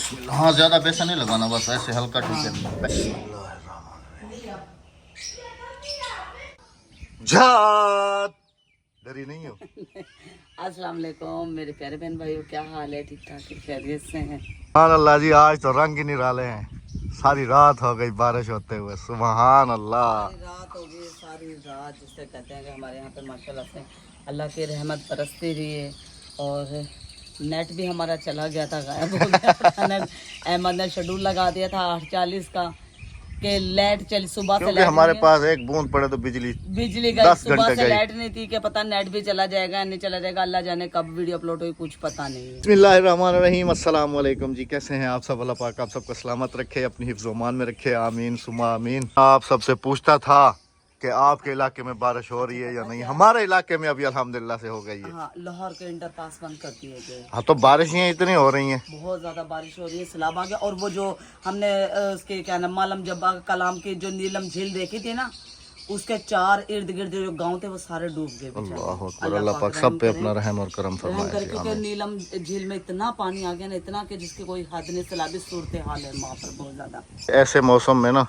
बिस्मिल्लाह। हाँ ज्यादा बेसन नहीं लगाना, बस ऐसे हल्का ठीक है। जात डरी नहीं हो। अस्सलाम वालेकुम मेरे प्यारे बहन भाइयों, क्या हाल है? ठीक ठाक खैरियत से हैं? सुभान अल्लाह जी, आज तो रंग ही निराले हैं। सारी रात हो गई बारिश होते हुए, सुभान अल्लाह। सारी रात हो गई, सारी रात जिससे कहते हैं कि हमारे यहाँ पे माशाल्लाह से अल्लाह की रहमत बरसती रही है। और नेट भी हमारा चला गया था, गायब हो गया था नेट। अहमद ने शेड्यूल लगा दिया था 8:40 का कि लाइट चली सुबह से। क्योंकि लाइट हमारे नहीं है, पास एक बूंद पड़े तो बिजली बिजली गई। 10 सुबह घंटे से गई। लाइट नहीं थी कि पता नेट भी चला जाएगा नहीं चला जाएगा, अल्लाह जाने कब वीडियो अपलोड हुई कुछ पता नहीं है। बिस्मिल्लाहिर्रहमानिर्रहीम, अस्सलाम वालेकुम जी। कैसे हैं आप सब? अल्लाह पाक आप सबको सलामत रखे, अपनी हिफ्ज़-ओ-मान में रखे, आमीन सुमा आमीन। आप सबसे पूछता था कि आपके इलाके में बारिश हो रही है या नहीं। हमारे इलाके में अभी अल्हम्दुलिल्लाह से हो गई है। हाँ, लाहौर के इंटरपास बंद कर दिए गए। हाँ, तो बारिशें इतनी हो रही हैं। बहुत ज्यादा बारिश हो रही है, सैलाब आ गया। और वो जो हमने उसके क्या नाम मालम जब्बा कलाम की जो नीलम झील देखी थी ना, उसके चार इर्द गिर्द जो गांव थे वो सारे डूब गए। अल्लाह अकबर, अल्लाह पाक सब पे अपना रहम और करम फरमाए। क्योंकि नीलम झील में इतना पानी आ गया ना, इतना कि जिसकी कोई हद नहीं, सैलाबी सूरत हाल है वहाँ पर बहुत ज्यादा। ऐसे मौसम में ना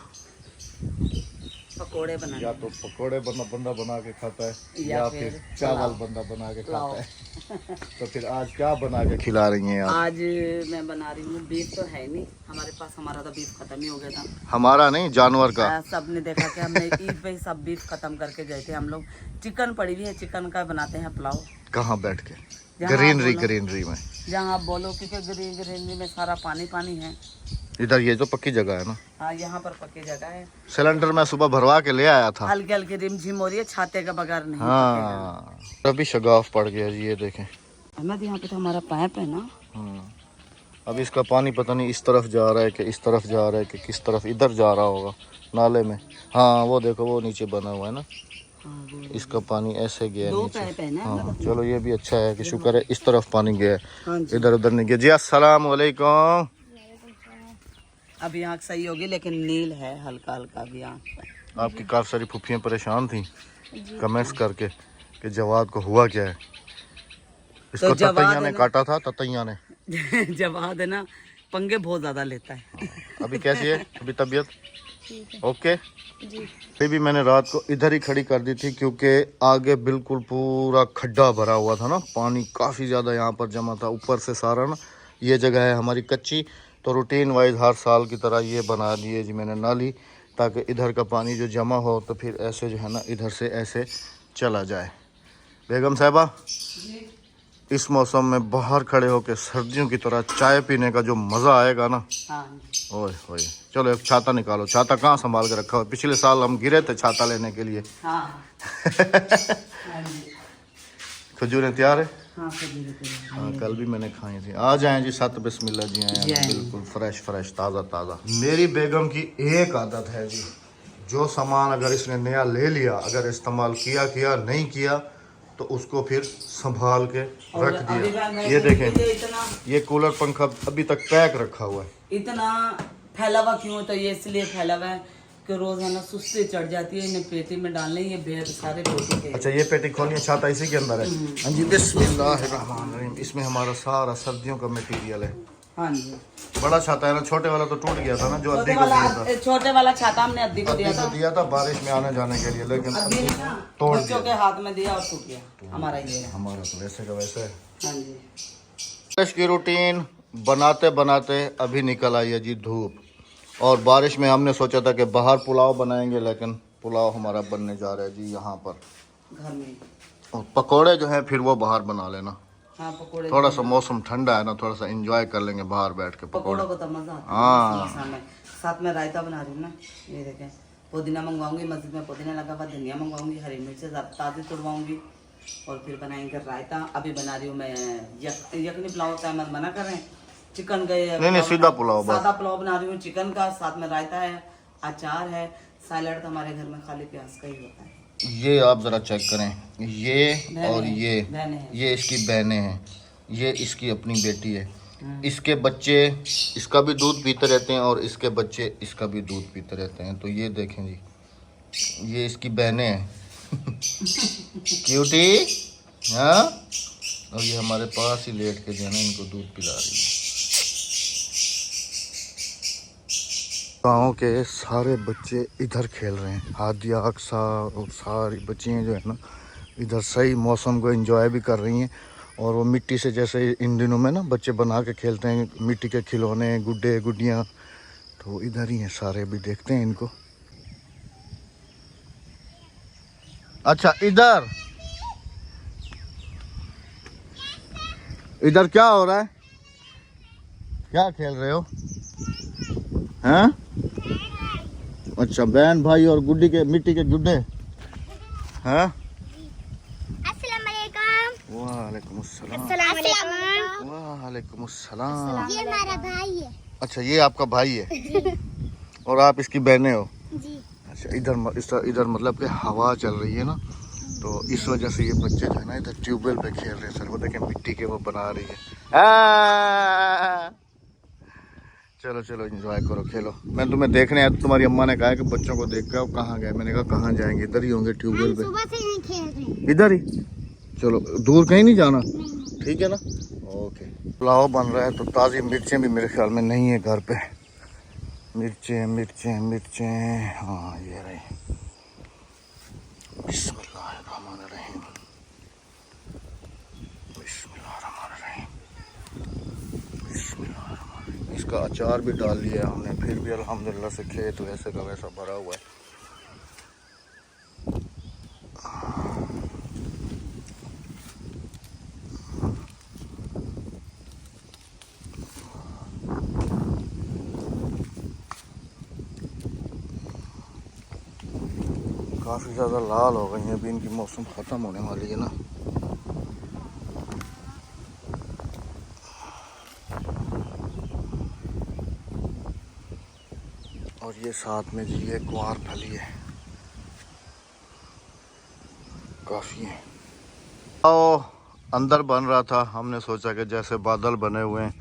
पकोड़े बना या तो पकोड़े बंदा बना के खाता है या फिर चावल बंदा बना के खाता है। तो फिर आज क्या बना के खिला रही हैं आप? आज मैं बना रही हूँ, बीफ तो है नहीं हमारे पास, हमारा तो बीफ खत्म ही हो गया था। हमारा नहीं, जानवर का। सबने देखा कि हमने ईद पे ही सब बीफ खत्म करके गए थे हम लोग। चिकन पड़ी हुई है, चिकन का बनाते हैं पुलाव। कहाँ बैठ के? जहाँ ग्रीनरी में। जहाँ आप बोलो क्योंकि ग्रीनरी में सारा पानी पानी है। इधर ये जो पक्की जगह है ना। हाँ, यहाँ पर पक्की जगह है। सिलेंडर मैं सुबह भरवा के ले आया था। हल्की हल्की रिमझिम हो रही है, छाते के बगैर नहीं। हाँ, अभी शगाफ पड़ गया जी, ये देखें। अहमद, यहाँ पे तो हमारा पाइप है ना। अब इसका पानी पता नहीं इस तरफ जा रहा है कि इस तरफ जा रहा है कि किस तरफ, इधर जा रहा होगा नाले में। हाँ वो देखो, वो नीचे बना हुआ है ना। इसका पानी ऐसे गया नीचे। हाँ चलो, ये भी अच्छा है कि शुक्र है इस तरफ पानी गया, इधर उधर नहीं गया जी। अस्सलाम वालेकुम। अब यहाँ सही होगी लेकिन नील है हल्का हल्का भी यहाँ। आपकी काफ़ी सारी फुफियाँ परेशान थी कमेंट्स करके कि जवाद को हुआ क्या है। इसको तो ततैया ने काटा था, ततैया ने। जवाद है ना, पंगे बहुत ज्यादा लेता है। अभी कैसी है अभी तबीयत? ओके जी। अभी भी मैंने रात को इधर ही खड़ी कर दी थी क्योंकि आगे बिल्कुल पूरा खड्डा भरा हुआ था ना, पानी काफ़ी ज़्यादा यहाँ पर जमा था। ऊपर से सारा ना, ये जगह है हमारी कच्ची, तो रूटीन वाइज हर साल की तरह ये बना दिए जी मैंने नाली, ताकि इधर का पानी जो जमा हो तो फिर ऐसे जो है ना इधर से ऐसे चला जाए। बेगम साहिबा, इस मौसम में बाहर खड़े होकर सर्दियों की तरह चाय पीने का जो मज़ा आएगा ना, ओए ओए। चलो एक छाता निकालो। छाता कहाँ संभाल के रखा हुआ? पिछले साल हम गिरे थे छाता लेने के लिए। खजूरें तैयार है? हाँ, कल भी मैंने खाई थी। आ जाएं जी, सत बिस्मिल्लाह जी आए, बिल्कुल फ्रेश फ्रेश ताज़ा ताज़ा। मेरी बेगम की एक आदत है जी, जो सामान अगर इसने नया ले लिया, अगर इस्तेमाल किया नहीं किया तो उसको फिर संभाल के रख दिया। ये देखें, ये कूलर पंखा अभी तक पैक रखा हुआ है। इतना फैला हुआ क्यों? तो ये इसलिए फैला हुआ है कि रोज है ना सुस्ती चढ़ जाती है, इन्हें पेटी में डालने, ये बेहद सारे पेटी के। अच्छा, ये पेटी खोलिए, छाता इसी के अंदर है। हाँ जी, बिस्मिल्लाहिर्रहमानिर्रहीम। इसमें हमारा सारा सर्दियों का मटेरियल है। हाँ जी, बड़ा छाता है ना, छोटे वाला तो टूट गया था ना, जो अद्दी को दिया था। छोटे वाला छाता हमने अद्दी को दिया था बारिश में आने जाने के लिए, लेकिन तोड़ बच्चों के हाथ में दिया और टूट गया। हमारा ये है। हमारा तो वैसे का वैसे है। हाँ जी, बारिश की रूटीन बनाते बनाते अभी निकल आई है जी धूप। और बारिश में हमने सोचा था कि बाहर पुलाव बनाएंगे, लेकिन पुलाव हमारा बनने जा रहा है जी यहाँ पर घर में। और पकोड़े जो हैं फिर वो बाहर बना लेना। हाँ, पकोड़े थोड़ा सा मौसम ठंडा है ना, थोड़ा सा एंजॉय कर लेंगे बाहर बैठ के। पकोड़ों को तो मजा आता है। हाँ, साथ में रायता बना रही हूँ ना, ये देखें। पुदीना मंगवाऊंगी, मस्जिद में पुदीना लगा हुआ, धनिया मंगवाऊंगी, हरी मिर्च ताज़ी तुड़वाऊंगी और फिर बनाएंगे रायता। अभी बना रही हूँ मैं यखनी पुलाव का। मैं मना कर रहे हैं चिकन का, नहीं सीधा पुलाव, सादा पुलाव बना रही हूँ चिकन का। साथ में रायता है, अचार है, सैलड तो हमारे घर में खाली प्याज का ही होता है। ये आप ज़रा चेक करें, ये और ये इसकी बहनें हैं, ये इसकी अपनी बेटी है। इसके बच्चे इसका भी दूध पीते रहते हैं और इसके बच्चे इसका भी दूध पीते रहते हैं। तो ये देखें जी, ये इसकी बहनें हैं। क्यूटी, हाँ। और ये हमारे पास ही लेट के जो है ना इनको दूध पिला रही है। गाँव के सारे बच्चे इधर खेल रहे हैं, हादिया अक्सा और सारी बच्चियाँ जो है ना इधर सही मौसम को एंजॉय भी कर रही हैं। और वो मिट्टी से जैसे इन दिनों में ना बच्चे बना के खेलते हैं, मिट्टी के खिलौने, गुड्डे गुड्डियाँ, तो इधर ही हैं सारे। अभी देखते हैं इनको। अच्छा, इधर इधर क्या हो रहा है? क्या खेल रहे हो? हैं? अच्छा, बहन भाई और गुड्डी के मिट्टी के गुड्डे हैं। वालेकुम अस्सलाम। वालेकुम अस्सलाम। ये हमारा भाई है अच्छा, ये आपका भाई है और आप इसकी बहनें हो जी। अच्छा। इधर मतलब कि हवा चल रही है ना, तो इस वजह से ये बच्चे जो है ना इधर ट्यूबवेल पे खेल रहे हैं सर। वो देखें मिट्टी के वो बना रही है। चलो चलो एंजॉय करो, खेलो। मैं तुम्हें देखने आया तो तुम्हारी अम्मा ने कहा कि बच्चों को देख कर कहाँ गए। मैंने कहा कहाँ जाएंगे, इधर ही होंगे ट्यूबवेल पे। सुबह से नहीं खेल रहे, इधर ही। चलो, दूर कहीं नहीं जाना, ठीक है ना? ओके। पुलाव बन रहा है तो ताज़ी मिर्चें भी मेरे ख्याल में नहीं है घर पे। मिर्चें मिर्चें मिर्चें, हाँ ये रही। बिस्मिल्लाहिर्रहमानिर्रहीम, बिस्मिल्लाहिर्रहमानिर्रहीम, बिस्मिल्लाहिर्रहमानिर्रहीम। इसका अचार भी डाल लिया हमने, फिर भी अल्हम्दुलिल्लाह से खेत वैसे का वैसा भरा हुआ है। काफ़ी ज़्यादा लाल हो गई हैं, अभी इनकी मौसम ख़त्म होने वाली है ना। और ये साथ में जी ये ग्वार फली है, काफ़ी है। तो अंदर बन रहा था, हमने सोचा कि जैसे बादल बने हुए हैं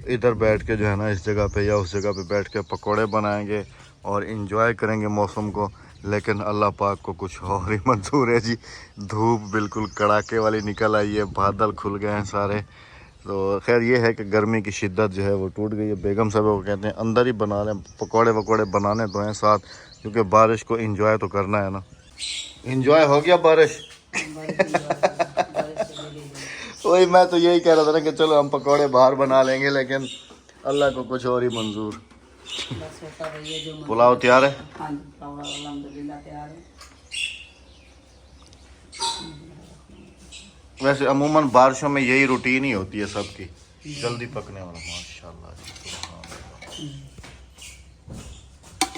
इधर बैठ के जो है ना इस जगह पे या उस जगह पे बैठ के पकोड़े बनाएंगे और इन्जॉय करेंगे मौसम को। लेकिन अल्लाह पाक को कुछ और ही मंजूर है जी। धूप बिल्कुल कड़ाके वाली निकल आई है, बादल खुल गए हैं सारे। तो खैर ये है कि गर्मी की शिद्दत जो है वो टूट गई है। बेगम साहब को कहते हैं अंदर ही बना लें, पकोड़े वकोड़े बनाने तो हैं साथ, क्योंकि बारिश को एंजॉय तो करना है ना। एंजॉय हो गया बारिश? वही मैं तो यही कह रहा था ना कि चलो हम पकोड़े बाहर बना लेंगे, लेकिन अल्लाह को कुछ और ही मंजूर। पुलाव तैयार है? हाँ जी, पुलाव अल्हम्दुलिल्लाह तैयार है। वैसे अमूमन बारिशों में यही रूटीन ही होती है सबकी, जल्दी पकने वाला। माशाल्लाह जी, सुभान अल्लाह,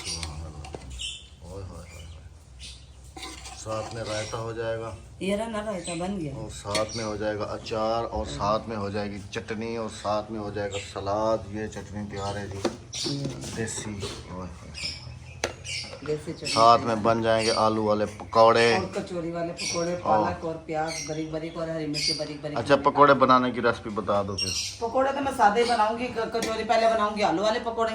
सुभान अल्लाह। ओए होए होए होए। साथ में रायता हो जाएगा, ये रहा ना रायता बन गया, और साथ में हो जाएगा अचार, और साथ में हो जाएगी चटनी, और साथ में हो जाएगा सलाद। ये चटनी तैयार है जी, देसी। ओए होए होए। देसी चटनी। साथ में बन जाएंगे आलू वाले पकौड़े और कचौरी वाले पकोड़े, पालक और प्याज बारीक बारीक और हरी मिर्ची बारीक बारीक। अच्छा, पकौड़े बनाने की रेसिपी बता दो फिर। पकोड़े तो मैं सादे ही बनाऊंगी। कचौरी पहले बनाऊंगी आलू वाले पकोड़े,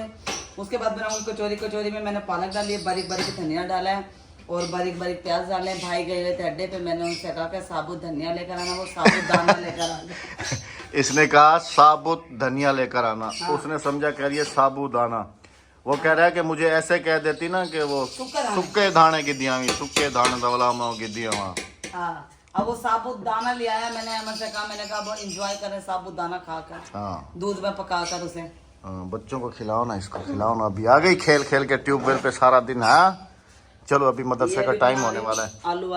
उसके बाद बनाऊंगी कचौरी। कचौरी में मैंने पालक डाली है, बारीक बारीक धनिया डाला है और बारीक बारीक प्याज डाले हैं। भाई गए हुए थे अड्डे पे, मैंने उनसे कहा कि साबुत धनिया लेकर आना, वो साबुत दाना लेकर आ गए। इसने कहा साबुत धनिया लेकर आना, उसने समझा कह रही है साबुदाना। वो कह रहा है कि मुझे ऐसे कह देती ना कि वो सुक्के दाने की दिया हुई, सुक्के दाने दवला माओ की दिया वहाँ। हाँ, अब वो साबुत दाना ले आया। मैंने अमर से कहा, मैंने कहा एंजॉय करें साबुत दाना खाकर, हाँ, दूध में पकाकर उसे। बच्चों को खिलाओ ना, इसको खिलाओ ना। अभी आ गई खेल खेल के ट्यूबवेल पे सारा दिन। हाँ चलो, अभी मदरसे का टाइम होने वाला है। आलू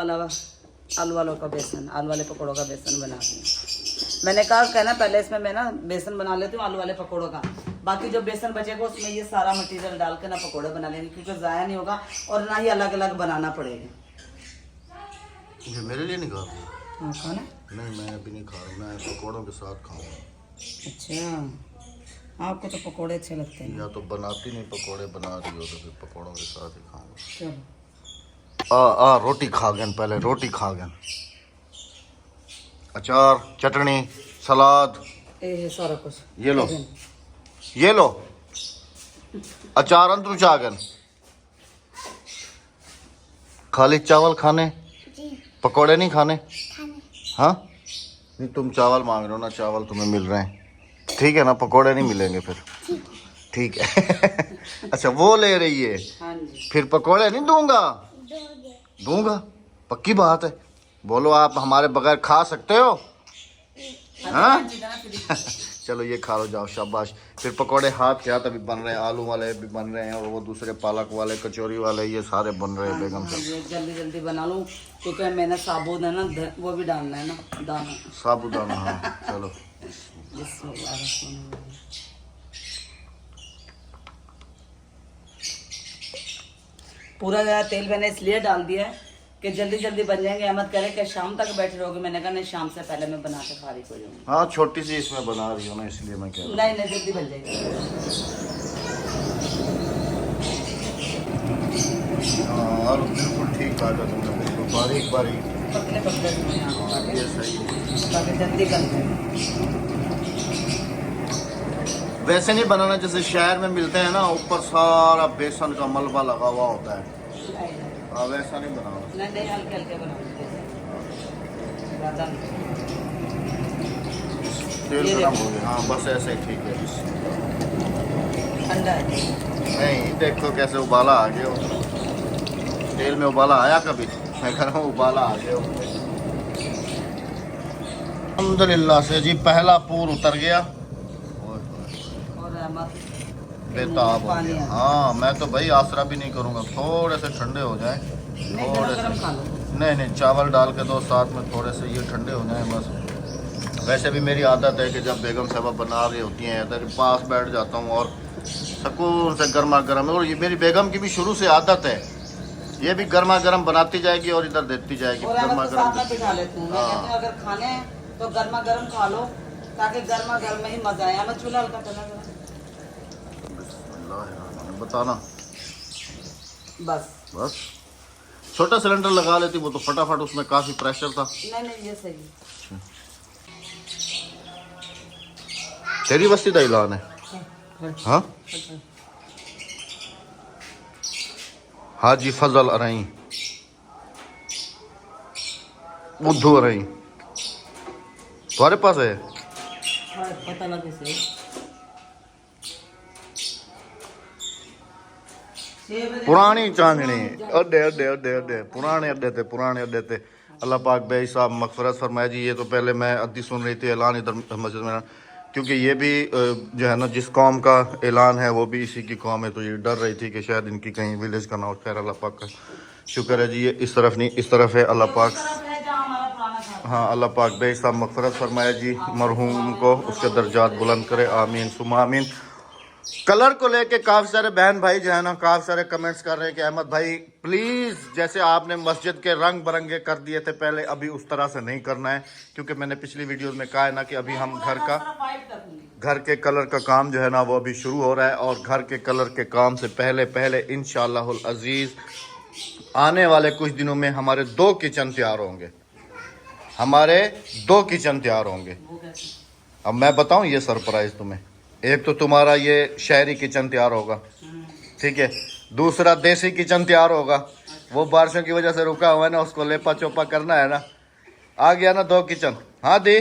वालों का बेसन, आलू वाले पकौड़ों का बेसन बना दिया। मैंने कहा कहना पहले इसमें मैं ना बेसन बना लेती हूँ आलू वाले पकौड़ों का, बाकी जो बेसन बचेगा उसमें ये सारा मटेरियल डाल के ना पकौड़े बना लेंगे, क्योंकि ज़ाया नहीं होगा और ना ही अलग अलग बनाना पड़ेगा। ये मेरे लिए नहीं खा रही? हाँ, खाना? नहीं, मैं अभी नहीं खा रहा, मैं पकौड़ों के साथ खाऊंगा। अच्छा, आपको तो पकौड़े अच्छे लगते हैं। या तो बनाती नहीं पकौड़े, बना रही हो तो फिर पकौड़ों के साथ ही खाऊंगा। चलो, रोटी खा गए, पहले रोटी खा गए, अचार, चटनी, सलाद, ये सारा कुछ ये लो, ये लो अचार अंदर चा गए। खाली चावल खाने, पकोड़े नहीं खाने? हाँ नहीं, तुम चावल मांग रहे हो ना, चावल तुम्हें मिल रहे हैं, ठीक है ना? पकोड़े नहीं मिलेंगे फिर। ठीक है। अच्छा वो ले रही है, हाँ जी। फिर पकोड़े नहीं दूंगा? दोगे। दूंगा, पक्की बात है। बोलो आप हमारे बगैर खा सकते हो? हाँ? चलो ये खा लो, जाओ, शाबाश। फिर पकोड़े हाथ के हाथ अभी बन रहे हैं, आलू वाले भी बन रहे हैं और वो दूसरे पालक वाले, कचौरी वाले, ये सारे बन रहे हैं बेगम साहब। ये जल्दी जल्दी बना लूँ क्योंकि मैंने साबुत है ना, वो भी डालना है ना, दाना। साबुदाना, हाँ चलो। बिस्मिल्लाह। पूरा ज़्यादा तेल मैंने इसलिए डाल दिया है कि जल्दी जल्दी बन जाएंगे। अहमद कह रहे कि शाम तक बैठे रहोगे, मैंने कहा नहीं, शाम से पहले मैं बना के फारिग हो जाऊंगी। हाँ छोटी सी इसमें बना रही हो ना, इसलिए मैं कह रहा हूँ। नहीं नहीं, जल्दी बन जाएगी। हाँ और बिल्कुल ठीक काटा तुमने, बिल्कुल बारीक बारीक। पतले पतले से यहाँ हाँ काटे, ये सही है। ताकि जल्दी बन जाए। वैसे नहीं बनाना जैसे शहर में मिलते हैं ना, ऊपर सारा बेसन का मलबा लगा हुआ होता है। हाँ वैसा नहीं बनाना। नहीं नहीं, हल्के हल्के बनाओ, ज़्यादा नहीं। तेल ये गरम देखो। हो गया, हाँ बस ऐसे ही ठीक है। ठंडा है। नहीं देखो कैसे उबाला आ गया हो। तेल में उबाला आया कभी? मैं कह रहा हूँ उबाला आ गया हो। अल्हम्दुलिल्लाह से जी पहला पूर उतर गया और अहमद बेताब हो पानी गया। आ गया। हाँ मैं तो भाई आसरा भी नहीं करूँगा, थोड़े से ठंडे हो जाए। नहीं, थोड़े गरम से खा लो। नहीं नहीं, चावल डाल के दो साथ में, थोड़े से ये ठंडे हो जाएं बस। वैसे भी मेरी आदत है कि जब बेगम साहबा बना रही होती हैं इधर पास बैठ जाता हूँ और सुकून से गर्मा गर्म। और ये मेरी बेगम की भी शुरू से आदत है, ये भी गर्मा गर्म बनाती जाएगी और इधर देती जाएगी और गर्मा अहमद को साथ में गर्म। बिठा लेती हूँ। मैं हाँ। कहती हूँ अगर खाने हैं तो गर्मा गर्म खा लो, ताकि गर्मा गर्म में ही मजा आए। अहमद चूल्हा हल्का चला जरा। बताना बस बस। छोटा सिलेंडर लगा लेती वो तो फटाफट, उसमें काफी प्रेशर था। नहीं नहीं, ये सही। तेरी बस्ती का ऐलान है। हाँ हाजी फजल अरई, बुद्धू अरई तुम्हारे पास है? पता लगे से पुरानी चांदनी, अड्डे अड्डे अड्डे अड्डे, पुराने अड्डे थे, पुराने अड्डे थे। अल्लाह पाक भाई साहब मगफरत फरमाए जी। ये तो पहले मैं अद्दी सुन रही थी ऐलान इधर मस्जिद में, क्योंकि ये भी जो है ना जिस कौम का ऐलान है वो भी इसी की कौम है, तो ये डर रही थी कि शायद इनकी कहीं विलेज का ना हो। खैर अल्लाह पाक का शुक्र है जी, ये इस तरफ नहीं इस तरफ है। अल्लाह पाक, हाँ अल्लाह पाक भाई साहब मगफरत फरमाए जी, मरहूम को उसके दर्जात बुलंद करे, आमीन सुमा आमीन। कलर को लेके काफ़ी सारे बहन भाई जो है ना काफ़ी सारे कमेंट्स कर रहे हैं कि अहमद भाई प्लीज़ जैसे आपने मस्जिद के रंग बरंगे कर दिए थे पहले, अभी उस तरह से नहीं करना है। क्योंकि मैंने पिछली वीडियोस में कहा है ना कि अभी हम घर के कलर का काम जो है ना वो अभी शुरू हो रहा है। और घर के कलर के काम से पहले पहले इंशाअल्लाहुल अजीज़ आने वाले कुछ दिनों में हमारे 2 किचन तैयार होंगे, हमारे 2 किचन तैयार होंगे। अब मैं बताऊं ये सरप्राइज तुम्हें, एक तो तुम्हारा ये शहरी किचन तैयार होगा, ठीक है, दूसरा देसी किचन तैयार होगा। वो बारिशों की वजह से रुका हुआ है ना, उसको लेपा चोपा करना है ना। आ गया ना 2 किचन। हाँ दी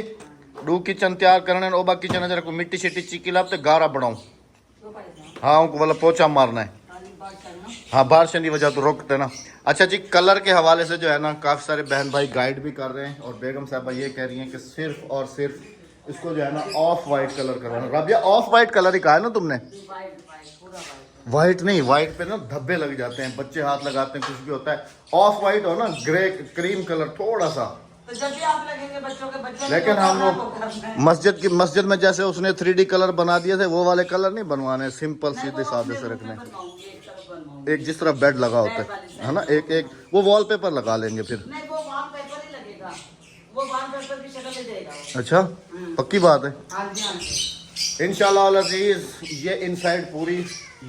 2 किचन तैयार करने ओबा किचन जरा को मिट्टी शिट्टी चिकी लाते गारा बनाऊं। हाँ उनको वाला पोछा मारना है। हाँ बारिश की वजह तो रोकते ना। अच्छा जी, कलर के हवाले से जो है ना काफ़ी सारे बहन भाई गाइड भी कर रहे हैं और बेगम साहबा ये कह रही हैं कि सिर्फ और सिर्फ इसको जो है ना ऑफ वाइट कलर करवाना। राबिया ऑफ वाइट कलर ही कहा है ना तुमने? वाइट नहीं, वाइट पे ना धब्बे लग जाते हैं, बच्चे हाथ लगाते हैं, कुछ भी होता है। ऑफ वाइट हो ना, ग्रे क्रीम कलर थोड़ा सा। तो जब भी आप लगेंगे बच्चों के बच्चों लेकिन हम वो मस्जिद में जैसे उसने 3D कलर बना दिए थे वो वाले कलर नहीं बनवाने, सिंपल सीधे साधे से रखने। एक जिस तरह बेड लगा होता है ना, एक वो वॉलपेपर लगा लेंगे फिर। नहीं वो वॉलपेपर ही लगेगा, वो वॉलपेपर की शक्ल में देगा। अच्छा पक्की बात है। हाँ जी हाँ जी। इंशाल्लाह अज़ीज़ ये इनसाइड पूरी,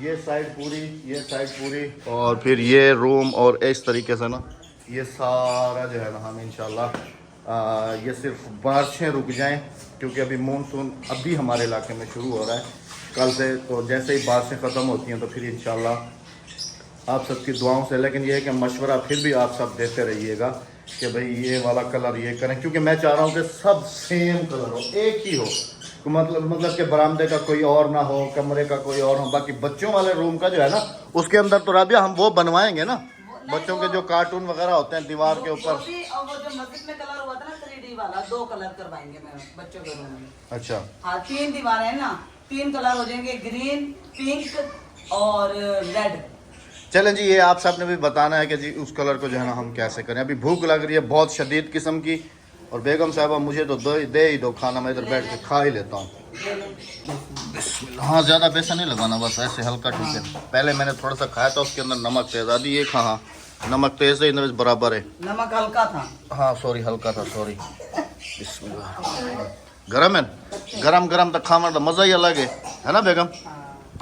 ये साइड पूरी, ये साइड पूरी, और फिर ये रूम और इस तरीके से ना ये सारा जो है ना हम इंशाल्लाह ये सिर्फ बारिशें रुक जाएं, क्योंकि अभी मानसून अभी हमारे इलाके में शुरू हो रहा है कल से। तो जैसे ही बारिशें ख़त्म होती हैं तो फिर इंशाल्लाह आप सबकी दुआओं से, लेकिन ये है कि मशवरा फिर भी आप सब देते रहिएगा कि भाई ये वाला कलर ये करें, क्योंकि मैं चाह रहा हूँ कि सब सेम कलर हो, एक ही हो। मतलब कि बरामदे का कोई और ना हो, कमरे का कोई और हो, बाकी बच्चों वाले रूम का जो है ना उसके अंदर तो राबिया हम वो बनवाएंगे ना, बच्चों के जो कार्टून वगैरह होते हैं दीवार के ऊपर। और वो जो मस्जिद में कलर हुआ था ना 3D वाला, 2 कलर करवाएंगे मैं बच्चों के रूम में। अच्छा हाँ 3 दीवारें हैं ना, 3 कलर हो जाएंगे, ग्रीन, पिंक और रेड। चलें जी, ये आप सब ने भी बताना है कि जी उस कलर को जो है ना हम कैसे करें। अभी भूख लग रही है बहुत शदीद किस्म की, और बेगम साहबा मुझे तो दे ही दो खाना, मैं इधर बैठ के खा ही लेता हूँ। हाँ ज़्यादा बेसन नहीं लगाना, बस ऐसे हल्का, ठीक है। पहले मैंने थोड़ा सा खाया था, उसके अंदर नमक तेज आदि ये हाँ नमक तेज है, इधर बराबर है। नमक हल्का था। हाँ सॉरी, हल्का था, सॉरी। बिस्मिल्लाह। गरम है, गरम गरम तो खाना तो मज़ा ही अलग है ना बेगम?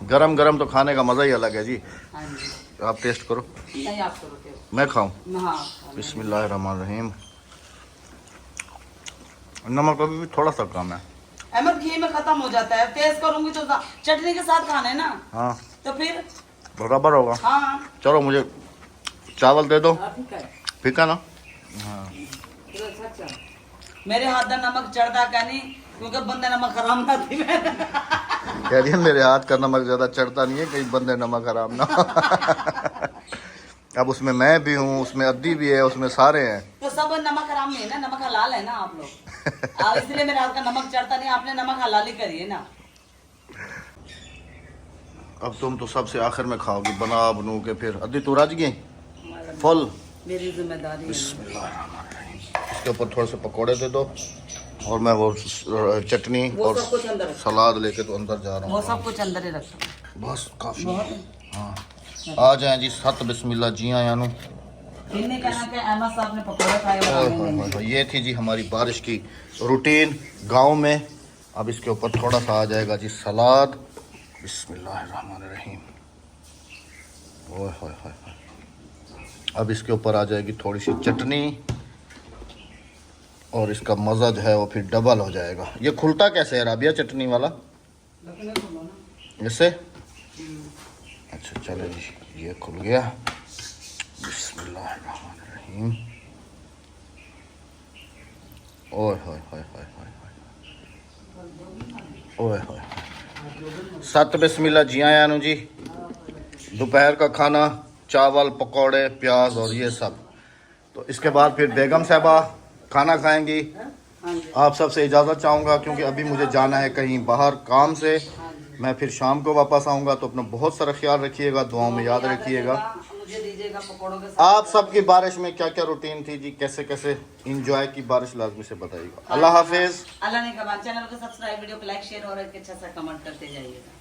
गरम गरम तो खाने का मज़ा ही अलग है जी। हाँ जी, आप टेस्ट करो। नहीं आप करो, मैं खाऊं? हाँ। बिस्मिल्लाहिर्रहमानिर्रहीम। नमक अभी भी थोड़ा सा कम है। अहमद घी में खत्म हो जाता है, टेस्ट करूंगी तो चटनी के साथ खाना है ना, हाँ तो फिर बराबर होगा। हाँ चलो मुझे चावल दे दो, ठीक है। फीका ना। हाँ मेरे हाथ का नमक चढ़ता क्या नहीं, क्योंकि बंदे नमक हराम ना थी मैं। कह रही है मेरे हाथ का नमक ज़्यादा चढ़ता नहीं है, कहीं बंदे नमक हराम ना। अब उसमें मैं भी हूँ, उसमें अद्दी भी है, उसमें सारे हैं। तो सब नमक हराम नहीं है ना, नमक हलाल है ना आप लोग। आप इसलिए मेरे हाथ का नमक चढ़ता नहीं, आपने नमक हलाली करी है ना। अब तुम तो सबसे आखिर में खाओगी, बना बनू के फिर। अद्दी तू राज गई फुल। मेरी जिम्मेदारी है। इसके ऊपर थोड़े से पकोड़े दे दो, और मैं वो चटनी वो और सब कुछ अंदर रखो। सलाद लेके तो अंदर जा रहा वो हूँ। सब कुछ अंदर ही रखो। बस काफी। बहुत हाँ आ जाए जी, सत बिस्मिल्लाह जी आया नु। इन्हें कहना कि अहमद साहब ने पकौड़े खाए और हमें नहीं। ये थी जी हमारी बारिश की रूटीन गांव में। अब इसके ऊपर थोड़ा सा आ जाएगा जी सलाद। बिस्मिल्लाहिर्रहमानिर्रहीम। ओए होए होए होए। अब इसके ऊपर आ जाएगी थोड़ी सी चटनी, और इसका मज़ा जो है वो फिर डबल हो जाएगा। ये खुलता कैसे है राबिया चटनी वाला? ऐसे? अच्छा चलो जी, ये खुल गया। बिस्मिल्लाहिर्रहमानिर्रहीम। ओए होए होए होए होए ओए होए। सत बिस्मिल्लाह जी आया नु जी। दोपहर का खाना, चावल, पकौड़े, प्याज और ये सब। तो इसके बाद फिर बेगम साहबा खाना खाएंगी। आप सबसे इजाज़त चाहूँगा, क्योंकि अभी मुझे जाना है कहीं बाहर काम से। मैं फिर शाम को वापस आऊँगा, तो अपना बहुत सारा ख्याल रखिएगा, दुआओं में याद रखिएगा। मुझे दीजिएगा पकौड़ों के साथ। आप सबकी बारिश में क्या क्या रूटीन थी जी, कैसे कैसे इंजॉय की बारिश, लाजमी से बताइएगा। अल्लाह हाफिज़। अल्लाह ने कहा, चैनल को सब्सक्राइब, वीडियो को लाइक, शेयर और एक अच्छा सा कमेंट करते जाइएगा।